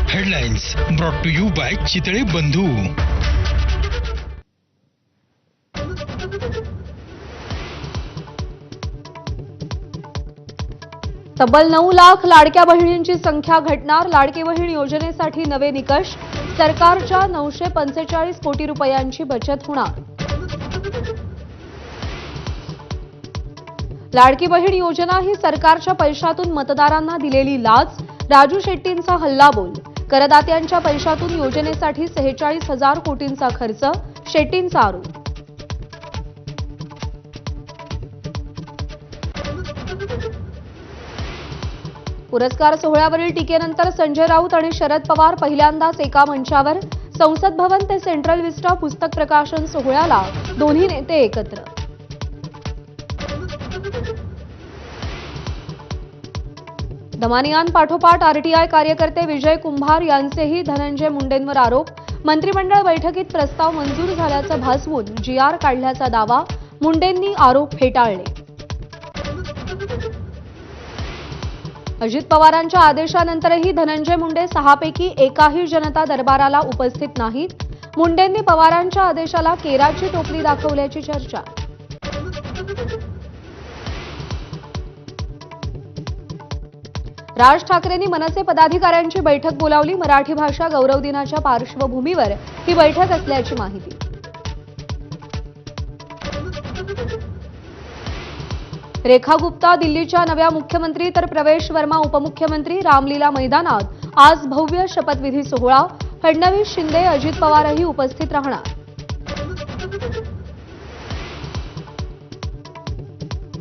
Headlines brought to you by Chitale Bandhu. तब्बल 9 लाख लाडक्या बहिणींची संख्या घटणार. लाडकी बहीण योजनेसाठी नवे निकष. सरकारच्या 945 कोटी रुपयांची बचत होणार. लाडकी बहीण योजना ही सरकारच्या पैशातून मतदारांना दिलेली लाच. राजू शेट्टींचा हल्लाबोल. करदात्यांच्या पैशातून योजनेसाठी 46,000 कोटींचा खर्च. शेट्टींचा आरोप. पुरस्कार सोहळ्यावरील टीकेनंतर संजय राऊत आणि शरद पवार पहिल्यांदाच एका मंचावर. संसद भवन ते सेंट्रल विस्टा पुस्तक प्रकाशन सोहळ्याला दोन्ही नेते एकत्र. दमानियान पाठोपाठ आरटीआय कार्यकर्ते विजय कुंभार यांचेही धनंजय मुंडेंवर आरोप. मंत्रिमंडळ बैठकीत प्रस्ताव मंजूर झाल्याचं भासवून जीआर काढल्याचा दावा. मुंडेंनी आरोप फेटाळले. अजित पवारांच्या आदेशानंतरही धनंजय मुंडे 6 पैकी एकाही जनता दरबाराला उपस्थित नाहीत. मुंडेंनी पवारांच्या आदेशाला केराची टोपली दाखवल्याची चर्चा. राज ठाकरेंनी मनसे पदाधिकाऱ्यांची बैठक बोलावली. मराठी भाषा गौरव दिनाच्या पार्श्वभूमीवर ही बैठक असल्याची माहिती. रेखा गुप्ता दिल्लीच्या नव्या मुख्यमंत्री तर प्रवेश वर्मा उपमुख्यमंत्री. रामलीला मैदानात आज भव्य शपथविधी सोहळा. फडणवीस, शिंदे, अजित पवारही उपस्थित राहणार.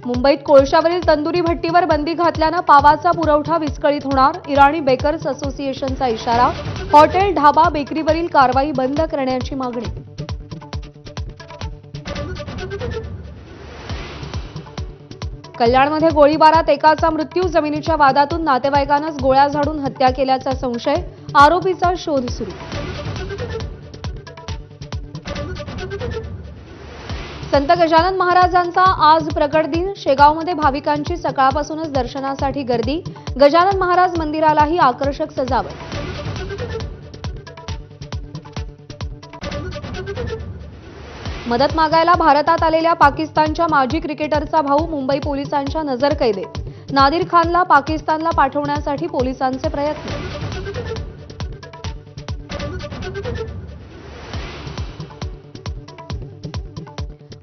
मुंबईत कोळशावरील तंदुरी भट्टीवर बंदी घातल्यानं पावाचा पुरवठा विस्कळीत होणार. इराणी बेकर्स असोसिएशनचा इशारा. हॉटेल, ढाबा, बेकरीवरील कारवाई बंद करण्याची मागणी. कल्याणमध्ये गोळीबारात एकाचा मृत्यू. जमिनीच्या वादातून नातेवाईकानंच गोळ्या झाडून हत्या केल्याचा संशय. आरोपीचा शोध सुरू. संत गजानन महाराजांचा आज प्रकट दिन. शेगावमध्ये भाविकांची सकाळपासूनच दर्शनासाठी गर्दी. गजानन महाराज मंदिरालाही आकर्षक सजावट. मदत मागायला भारतात आलेल्या पाकिस्तानच्या माजी क्रिकेटरचा भाऊ मुंबई पोलिसांच्या नजरकैदेत. नादिर खानला पाकिस्तानला पाठवण्यासाठी पोलिसांचे प्रयत्न.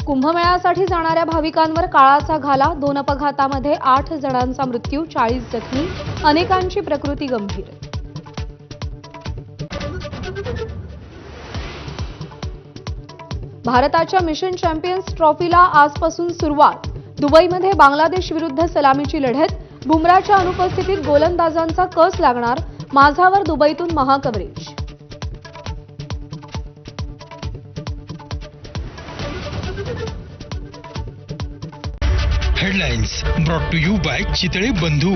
कुंभमेळ्यासाठी जाणाऱ्या भाविकांवर काळाचा घाला. 2 अपघातामध्ये 8 जणांचा मृत्यू, 40 जखमी. अनेकांची प्रकृती गंभीर. भारताच्या मिशन चॅम्पियन्स ट्रॉफीला आजपासून सुरुवात. दुबईमध्ये बांगलादेश विरुद्ध सलामीची लढत. बुमराच्या अनुपस्थितीत गोलंदाजांचा कस लागणार. माझावर दुबईतून महाकव्हरेज. Headlines brought to you by Chitale बंधू.